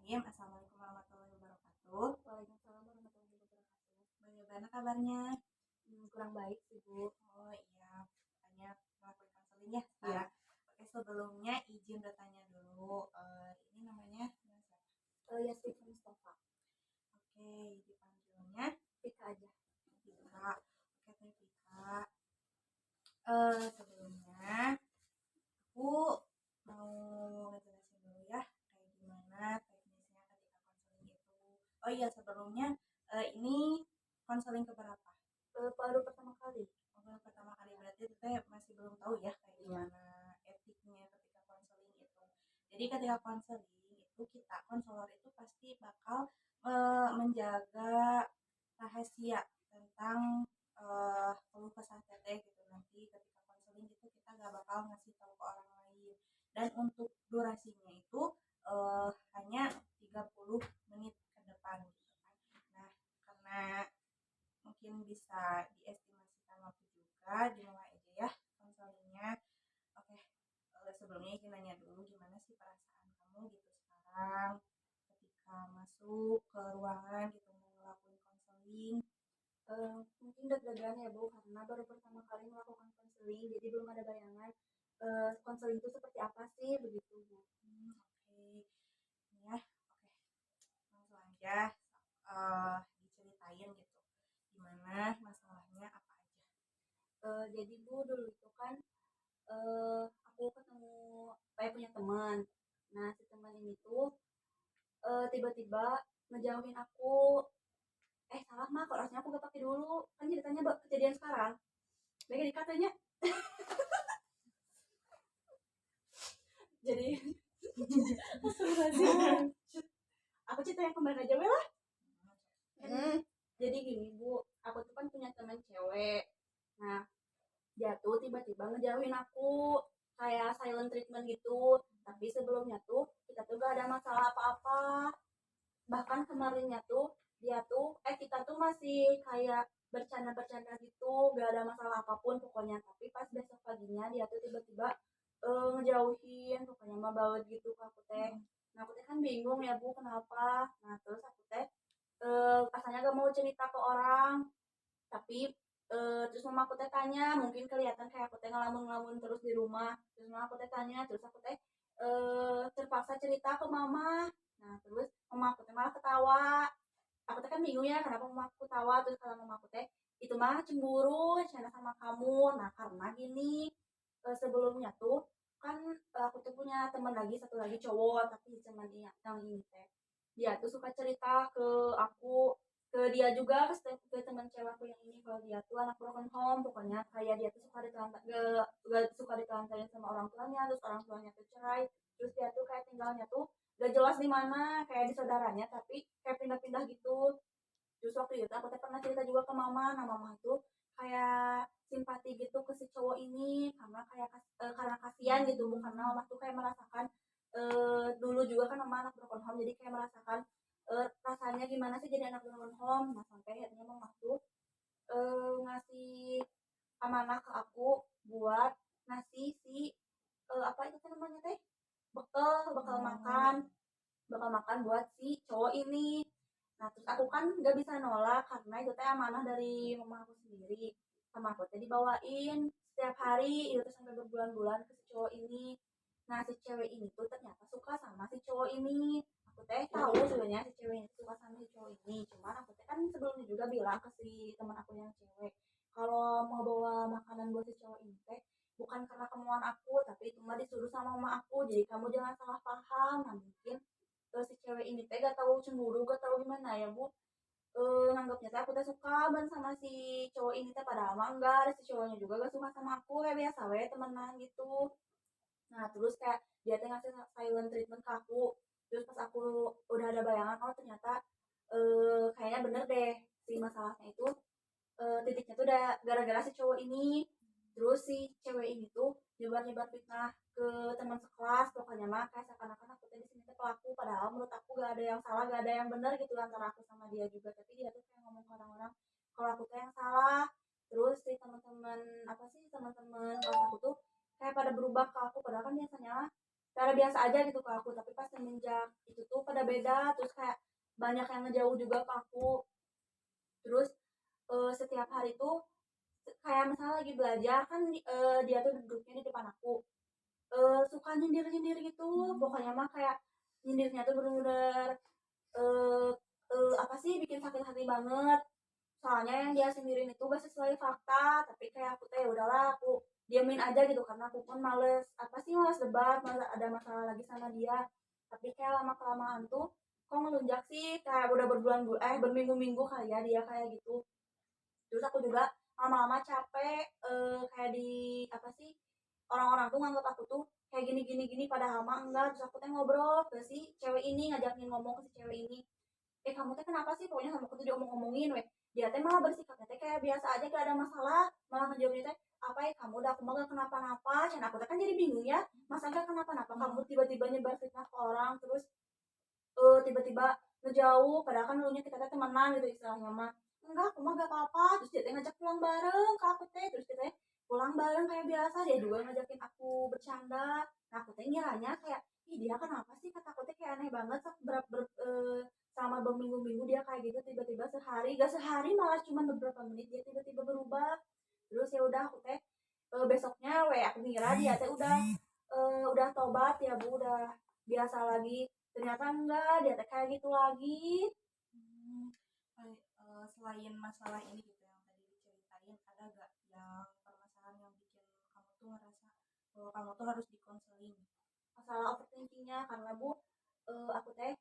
Bismillahirrahmanirrahim. Assalamualaikum warahmatullahi wabarakatuh. Waalaikumsalam warahmatullahi wabarakatuh. Bagaimana kabarnya? Kurang baik sih Bu. Oh iya, banyak melakukan konseling ya Iya. sekarang. Oke, sebelumnya izin bertanya dulu. Ini namanya siapa? Yasmin Mustafa. Oke, dipanggilnya Vika aja. Vika. Oke, Teh Vika. Sebelumnya aku mau ngejelasin dulu ya kayak gimana teknisnya ketika konseling itu. Oh iya, sebelumnya ini konseling keberapa? Baru pertama kali. Oh, pertama kali berarti teteh masih belum tahu ya kayak Iya. gimana etiknya ketika konseling itu. Jadi ketika konseling itu kita konselor itu pasti bakal menjaga rahasia tentang keluh kesah teteh gitu. Nanti ketika konseling itu kita nggak bakal ngasih tahu ke orang lain. Dan untuk durasinya itu hanya 30 menit ke depan gitu kan. Nah, karena mungkin bisa diestimasikan waktu juga dimulai aja ya konselingnya. Oke, sebelumnya izin nanya dulu gimana sih perasaan kamu gitu sekarang ketika masuk ke ruangan gitu mau ngelakuin konseling. Mungkin deg-degan ya Bu, karena baru pertama kali melakukan konseling, jadi belum ada bayangan konseling itu seperti apa sih begitu Bu. Oke. Ini ya, oke, langsung aja diceritain gitu gimana masalahnya apa aja. Jadi Bu, dulu itu kan aku ketemu kayak punya teman. Nah, si teman ini tuh tiba-tiba ngejauhin aku. Salah mah, kalau harusnya aku gak pakai dulu. Kan ceritanya kejadian sekarang. Baiknya dikatanya. Jadi Astagfirullahaladzim. Aku cerita yang kemarin aja lah. Jadi gini Bu, aku tuh kan punya teman cewek. Nah, dia tuh tiba-tiba ngejauhin aku, kayak silent treatment gitu. Tapi sebelumnya tuh kita tuh gak ada masalah apa-apa. Bahkan kemarinnya tuh kita tuh masih kayak bercanda-bercanda gitu, gak ada masalah apapun pokoknya. Tapi pas besok paginya dia tuh tiba-tiba ngejauhin, pokoknya mah banget gitu ke aku teh. Nah, aku teh kan bingung ya Bu, kenapa. Nah, terus aku teh asalnya gak mau cerita ke orang, tapi terus mama aku teh tanya, mungkin kelihatan kayak aku teh ngelamun-ngelamun terus di rumah. Terus mama aku teh tanya, terus aku teh terpaksa cerita ke mama. Nah, terus mama aku teh malah ketawa. Aku teh kan bingung ya kenapa mama aku ketawa. Terus kalau mama aku teh itu mah cemburu cina sama kamu. Nah, karena gini, sebelumnya tuh kan aku tuh punya teman lagi, satu lagi cowok, tapi cuman yang ini teh dia tuh suka cerita ke aku, ke dia juga, ke teman cewek aku yang ini, kalau dia tuh anak broken home. Pokoknya kayak dia tuh suka ditelantar, gak suka ditelantarin sama orang tuanya, terus orang tuanya tuh cerai. Terus dia tuh kayak tinggalnya tuh gak jelas di mana, kayak di saudaranya, tapi kayak pindah-pindah gitu. Terus waktu itu aku pernah cerita juga ke mama. Nah, mama itu kayak simpati gitu ke si cowok ini, karena kayak karena kasihan gitu Bu, karena mama tuh kayak merasakan dulu juga kan mama anak broken home, jadi kayak merasakan rasanya gimana sih jadi anak broken home. Nah, sampai akhirnya mama tuh ngasih amanah ke aku buat ngasih si apa itu kan namanya teh, bekal makan, bakal makan buat si cowok ini. Nah, terus aku kan nggak bisa nolak karena itu teh amanah dari mama aku sendiri. Sama aku teh dibawain setiap hari itu tuh sampai berbulan-bulan ke si cowok ini. Nah, si cewek ini tuh ternyata suka sama si cowok ini. Aku teh tahu sebenarnya si cewek ini suka sama si cowok ini. Cuman aku teh kan sebelumnya juga bilang ke si teman aku yang cewek, kalau mau bawa makanan buat si cowok ini teh bukan karena kemauan aku, tapi itu mah disuruh sama mama aku. Jadi kamu jangan salah paham. Nah, mungkin si cewek ini teh gak tahu cemburu, gak tahu gimana ya Bu, nganggapnya teh aku teh suka banget sama si cowok ini teh, padahal mah enggak, si cowoknya juga gak suka sama aku, kayak biasa we temenan gitu. Nah, terus kayak dia teh ngasih silent treatment ke aku. Terus pas aku udah ada bayangan, oh ternyata kayaknya bener deh si masalahnya itu titiknya tuh udah gara-gara si cowok ini. Terus si cewek ini tuh nyebar-nyebar fitnah ke teman sekelas. Pokoknya mah kayak seakan-akan aku tadi sini tuh pelaku, padahal menurut aku gak ada yang salah, gak ada yang benar gitu antara aku sama dia juga. Tapi dia tuh kayak ngomong ke orang-orang kalau aku tuh yang salah. Terus si teman-teman, apa sih, teman-teman kelas aku tuh kayak pada berubah ke aku, padahal kan biasanya cara biasa aja gitu ke aku, tapi pas semenjak itu tuh pada beda, terus kayak banyak yang ngejauh juga ke aku. Terus setiap hari tuh kayak misalnya lagi belajar kan dia tuh duduknya di depan aku, suka nyindir-nyindir gitu, pokoknya mah kayak nyindirnya tuh bener-bener eh apa sih, bikin sakit hati banget. Soalnya yang dia sendirin itu gak sesuai fakta, tapi kayak aku teh ya udahlah, aku diamin aja gitu karena aku pun males, apa sih, males debat, males ada masalah lagi sama dia. Tapi kayak lama kelamaan tuh kok ngelunjak sih, kayak udah berbulan-bulan berminggu-minggu kali ya dia kayak gitu. Terus aku juga lama-lama capek, kayak di apa sih, orang-orang tuh nganggap aku tuh kayak gini gini gini, padahal mah enggak. Terus aku teh ngobrol ke si cewek ini, ngajakin ngomong ke si cewek ini, kamu teh kenapa sih, pokoknya sama aku tuh diomong-omongin weh. Dia teh malah bersikapnya teh kayak biasa aja, kayak ada masalah, malah ngejawabnya teh apa ya, kamu udah, aku mah gak kenapa-napa. Dan aku teh kan jadi bingung ya, masa gak kenapa-napa kamu tiba-tiba nyebar fitnah ke orang, terus tiba-tiba ngejauh, padahal kan dulunya kita teh temenan gitu istilahnya mah. Enggak, aku mah gak apa-apa. Terus dia teh ngajak pulang bareng ke aku teh, terus kita teh pulang bareng kayak biasa, dia juga ngajakin aku bercanda. Nah aku teh ngiranya kayak, ih dia kenapa sih, kata aku teh kayak aneh banget selama berminggu-minggu dia kayak gitu, tiba-tiba sehari, gak sehari, malah cuma beberapa menit dia tiba-tiba berubah. Terus ya udah aku teh besoknya aku ngira dia teh udah tobat ya bu, udah biasa lagi. Ternyata enggak, dia teh kayak gitu lagi. Hmm, selain masalah ini gitu yang tadi diceritain, ada gak yang permasalahan yang bikin kamu tuh ngerasa bahwa kamu tuh harus dikonseling? Masalah overthinkingnya karena bu, aku teh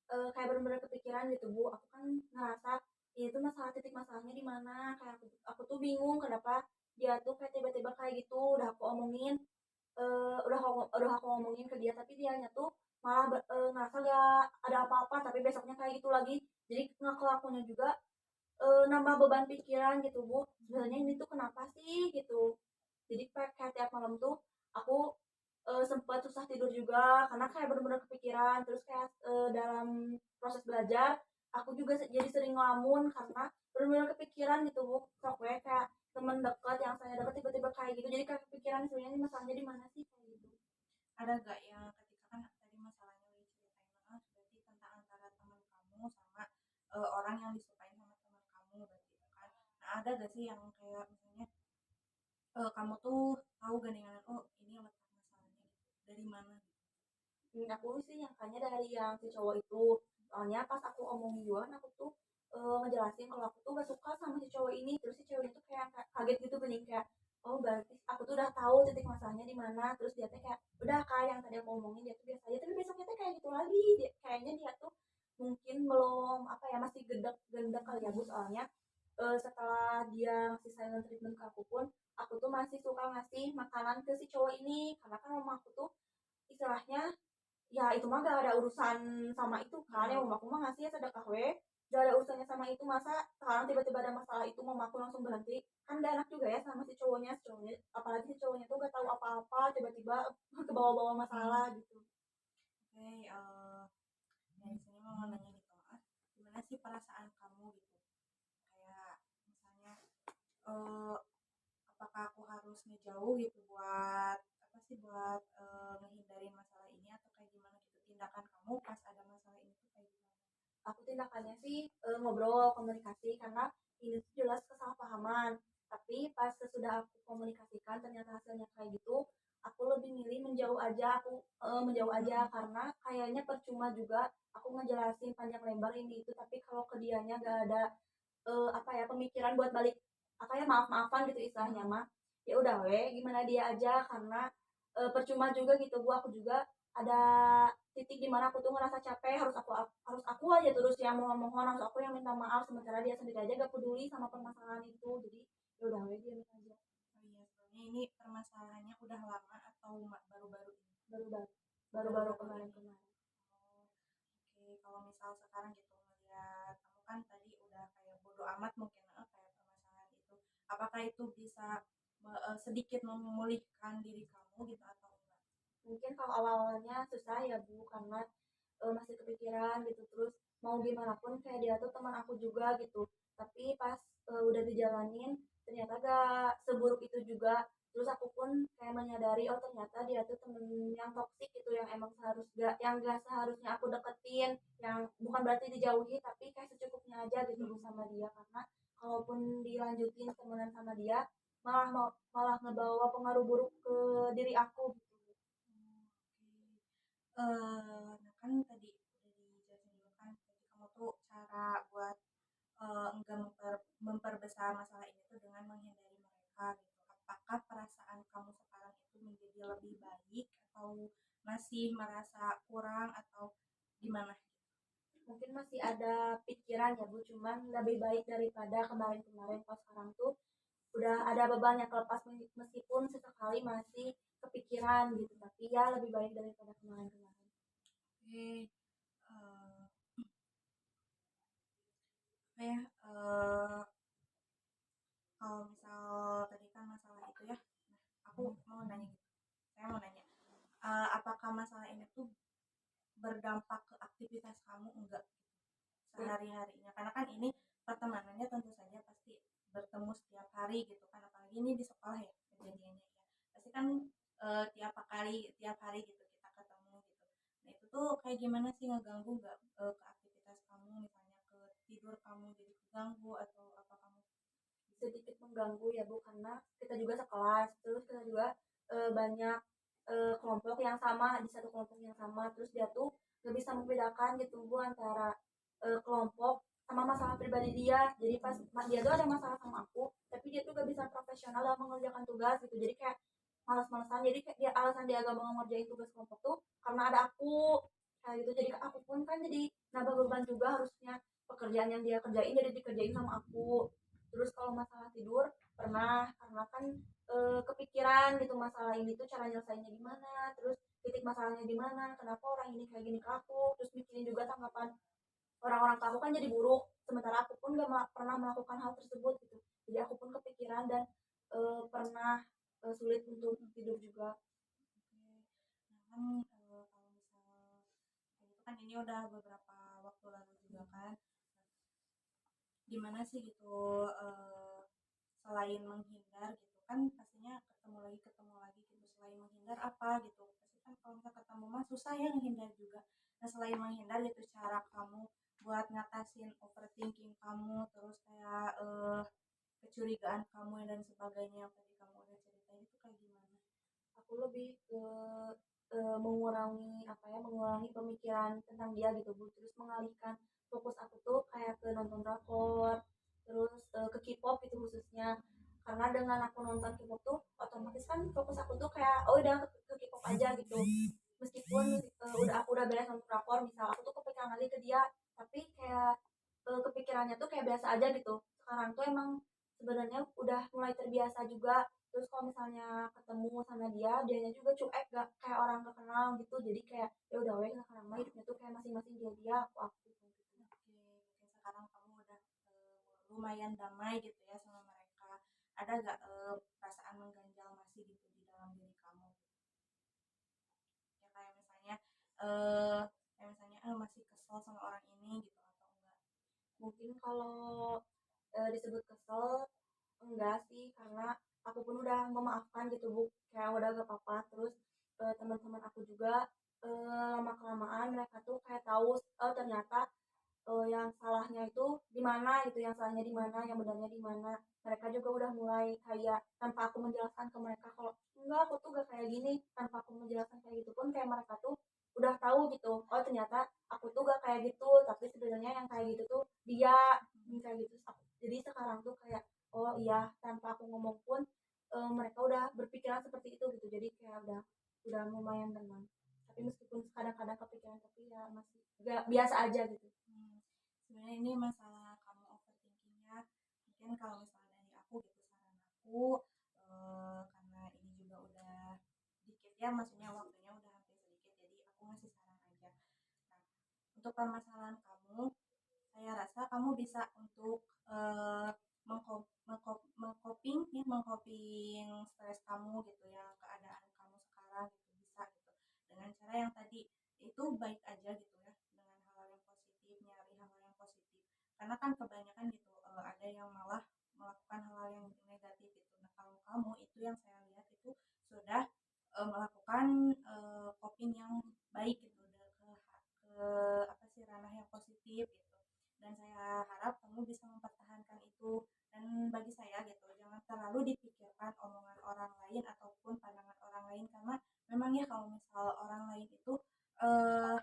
kayak bener-bener kepikiran gitu bu. Aku kan ngerasa ini tuh masalah, titik masalahnya di mana, kayak aku tuh bingung kenapa dia tuh kayak tiba-tiba kayak gitu. Udah aku omongin, udah aku ngomongin ke dia, tapi dianya tuh malah ngerasa gak ada apa-apa, tapi besoknya kayak gitu lagi. Jadi ngelakunya juga nambah beban pikiran gitu bu, sebenarnya ini tuh kenapa sih gitu. Jadi kayak tiap malam tuh aku sempat susah tidur juga karena kayak bener-bener kepikiran. Terus kayak dalam proses belajar aku juga jadi sering ngelamun karena bener-bener kepikiran gitu bu. Pokoknya kayak temen dekat yang saya dekat tiba-tiba kayak gitu, jadi kayak kepikiran sebenarnya ini masalahnya di mana sih kayak gitu. Ada gak yang ketika kan tadi masalahnya udah diceritain banget, berarti tentang antara teman kamu sama orang yang disukain sama teman kamu berarti itu kan. Nah ada gak sih yang kayak misalnya kamu tuh tahu gandengan, oh ini letak masalahnya gitu dari mana gitu? Aku sih nyangkanya dari yang si cowok itu. Soalnya pas aku omongin duluan, aku tuh ngejelasin kalau aku tuh gak suka sama si cowok ini. Terus si cowok itu kayak kaget gitu, bening kayak, oh berarti aku tuh udah tahu titik masalahnya di mana. Terus dia tuh kayak udah, kayak yang tadi aku omongin dia tuh biasa aja, tapi besoknya tuh kayak gitu lagi. Kayaknya dia tuh mungkin belum apa ya, masih gendek kali ya bu. Soalnya setelah dia ngasih silent treatment ke aku tuh masih suka ngasih makanan ke si cowok ini, karena kan mama aku tuh istilahnya, ya itu mah gak ada urusan sama itu kan, yang mamaku mah ngasih ya sedekah we, gak ada urusannya sama itu. Masa sekarang tiba-tiba ada masalah itu mamaku langsung berhenti, kan gak enak juga ya sama si cowoknya, apalagi si cowoknya tuh gak tahu apa-apa, tiba-tiba ke bawah-bawah masalah gitu. Oke, dari sini mau nanya gitu, gimana sih perasaan kamu gitu? Kayak misalnya, eh, apakah aku harus ngejauh gitu buat apa sih, buat ngehindarin masalah ini, atau kayak gimana gitu tindakan kamu pas ada masalah ini tuh kayak gimana? Aku tindakannya sih ngobrol, komunikasi, karena ini tuh jelas kesalahpahaman. Tapi pas sesudah aku komunikasikan ternyata hasilnya kayak gitu, aku lebih milih menjauh aja. Aku menjauh aja karena kayaknya percuma juga aku ngejelasin panjang lebar ini itu, tapi kalau ke dianya gak ada apa ya, pemikiran buat balik apa ya, maaf-maafan gitu istilahnya mah. Ya udah we, gimana dia aja, karena percuma juga gitu bu. Aku juga ada titik dimana aku tuh ngerasa capek, harus aku aja terus yang mau mohon, harus aku yang minta maaf, sementara dia sendiri aja gak peduli sama permasalahan itu. Jadi ya udah we, dia aja. Oh iya, sebenarnya ini permasalahannya udah lama atau baru-baru ini? Baru-baru, baru-baru Baru-baru ini. kemarin-kemarin. Oh, oke. Kalau misal sekarang gitu ngeliat kamu kan tadi udah kayak bodo amat mungkin, kayak permasalahan itu, apakah itu bisa sedikit memulihkan diri kamu gitu atau enggak? Mungkin kalau awal-awalnya susah ya bu, karena masih kepikiran gitu. Terus mau gimana pun kayak dia tuh teman aku juga gitu, tapi pas udah dijalanin ternyata gak seburuk itu juga. Terus aku pun kayak menyadari oh ternyata dia tuh temen yang toksik gitu, yang emang yang gak seharusnya aku deketin, yang bukan berarti dijauhi tapi kayak secukupnya aja gitu sama dia, karena kalaupun dilanjutin temenan sama dia malah ngebawa pengaruh buruk ke diri aku gitu. Nah kan tadi udah dijelasin juga kan, tadi kamu tuh cara buat enggak memperbesar masalah ini tuh dengan menghindari mereka gitu. Apakah perasaan kamu sekarang itu menjadi lebih baik atau masih merasa kurang atau gimana? Mungkin masih ada pikiran ya Bu, cuman lebih baik daripada kemarin-kemarin. Pas sekarang tuh udah ada beban yang kelepas, meskipun sesekali masih kepikiran gitu, tapi ya lebih baik daripada kemarin-kemarin. Oke, apa ya? Kalau misal tadi kan masalah itu ya, nah aku mau nanya gitu. Saya mau nanya, apakah masalah ini tuh berdampak ke aktivitas kamu enggak sehari-harinya? Karena kan ini pertemanannya tentu saja pasti bertemu setiap hari gitu kan, apalagi ini di sekolah ya kejadiannya ya. Pasti kan tiap hari gitu kita ketemu gitu. Nah itu tuh kayak gimana sih, ngeganggu nggak ke aktivitas kamu, misalnya ke tidur kamu jadi keganggu atau apa kamu? Sedikit mengganggu ya Bu, karena kita juga sekelas, terus kita juga banyak kelompok yang sama, di satu kelompok yang sama, terus dia tuh gak bisa membedakan gitu Bu antara kelompok sama masalah pribadi dia. Jadi pas dia tuh ada masalah sama aku, tapi dia tuh gak bisa profesional dalam mengerjakan tugas gitu, jadi kayak malas-malasan. Jadi kayak dia alasan dia gak mau ngerjain tugas kelompok tuh karena ada aku kayak gitu. Jadi aku pun kan jadi nambah beban juga, harusnya pekerjaan yang dia kerjain jadi dikerjain sama aku. Terus kalau masalah tidur pernah, karena kan kepikiran gitu masalah ini tuh cara nyelesainnya gimana, terus titik masalahnya di mana, kenapa orang ini kayak gini ke aku, terus mikirin juga tanggapan orang-orang ke aku kan jadi buruk, sementara aku pun gak pernah melakukan hal tersebut gitu. Jadi aku pun kepikiran dan pernah sulit untuk tidur juga. Oke. Nah kan kalau misal kayak gitu kan ini udah beberapa waktu lalu juga kan. Gimana sih gitu, selain menghindar gitu kan pastinya ketemu lagi gitu, selain menghindar apa gitu, pasti kan kalau misalnya ketemu mah susah ya menghindar juga. Nah selain menghindar gitu, cara kamu buat ngatasin overthinking kamu, terus kayak kecurigaan kamu dan sebagainya yang tadi kamu udah ceritain itu kayak gimana? Aku lebih ke mengurangi pemikiran tentang dia gitu Bu, terus mengalihkan fokus aku tuh kayak ke nonton drakor, terus ke K-pop gitu khususnya. Karena dengan aku nonton K-pop tuh otomatis kan fokus aku tuh kayak oh udah ke K-pop aja gitu, meskipun aku udah beres nonton drakor, misal aku tuh kepikiran lagi ke dia, tapi kayak kepikirannya tuh kayak biasa aja gitu. Sekarang tuh emang sebenarnya udah mulai terbiasa juga. Terus kalau misalnya ketemu sama dianya juga cuek, gak kayak orang gak kenal gitu. Jadi kayak ya udah weh, sekarang mah hidupnya tuh kayak masing-masing dia, aku gitu. Oke, mungkin sekarang kamu udah lumayan damai gitu ya sama mereka. Ada gak perasaan mengganjal masih gitu di dalam diri kamu? Ya eh kayak misalnya masih kesel sama orang ini gitu atau enggak? Mungkin kalau disebut kesel enggak sih, karena aku pun udah memaafkan gitu Bu, kayak udah gak apa-apa. Terus teman-teman aku juga lama kelamaan mereka tuh kayak tahu ternyata yang salahnya itu di mana gitu, yang salahnya di mana, yang benarnya di mana. Mereka juga udah mulai kayak tanpa aku menjelaskan ke mereka kalau enggak aku tuh gak kayak gini, tanpa aku menjelaskan kayak gitu pun kayak mereka tuh udah tahu gitu. Oh ternyata aku tuh gak kayak gitu, tapi sebenarnya yang kayak gitu tuh dia yang kayak gitu. Jadi sekarang tuh kayak oh iya, tanpa aku ngomong pun mereka udah berpikiran seperti itu gitu. Jadi kayak udah lumayan tenang. Tapi meskipun kadang-kadang kepikiran, tapi ya masih gak biasa aja gitu. Sebenarnya ini masalah kamu overthinkingnya, mungkin kalau misalnya dari aku gitu, saran aku karena ini juga udah dikit ya, maksudnya waktunya udah hampir sedikit, jadi aku ngasih saran aja. Nah untuk permasalahan kamu, saya rasa kamu bisa untuk mengcoping stres kamu gitu ya, keadaan kamu sekarang gitu, bisa gitu dengan cara yang tadi itu baik aja gitu ya, dengan hal-hal yang positif, nyari hal-hal yang positif, karena kan kebanyakan gitu ada yang malah melakukan hal-hal yang negatif positif gitu. Dan saya harap kamu bisa mempertahankan itu. Dan bagi saya gitu, jangan terlalu dipikirkan omongan orang lain ataupun pandangan orang lain, karena memang ya kalau misal orang lain itu eh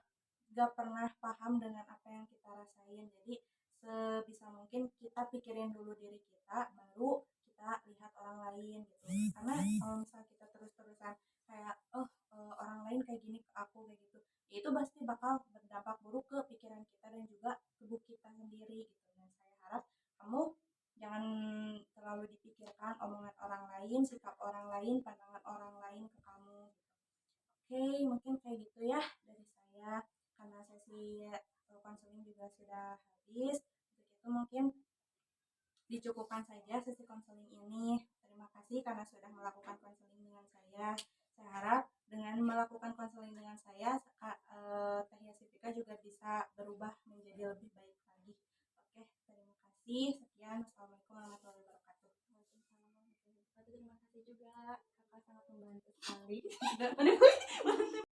gak pernah paham dengan apa yang kita rasain. Jadi sebisa mungkin kita pikirin dulu diri kita, baru kita lihat orang lain gitu. Karena kalau misal kita terus-terusan kayak orang lain kayak gini ke aku kayak gitu, ya itu pasti bakal berdampak buruk ke pikiran kita dan juga tubuh kita sendiri gitu. Dan saya harap kamu jangan terlalu dipikirkan omongan orang lain, sikap orang lain, pandangan orang lain ke kamu gitu. Oke, mungkin kayak gitu ya dari saya, karena sesi konseling juga sudah habis. Untuk itu mungkin dicukupkan saja sesi konseling ini. Terima kasih karena sudah melakukan konseling dengan saya. Saya harap dengan melakukan konseling dengan saya, Teh Yasifika juga bisa berubah menjadi lebih baik lagi. Oke, terima kasih. Sekian. Wassalamualaikum warahmatullahi wabarakatuh. Waalaikumsalam warahmatullahi wabarakatuh. Terima kasih juga, kakak sangat membantu sekali.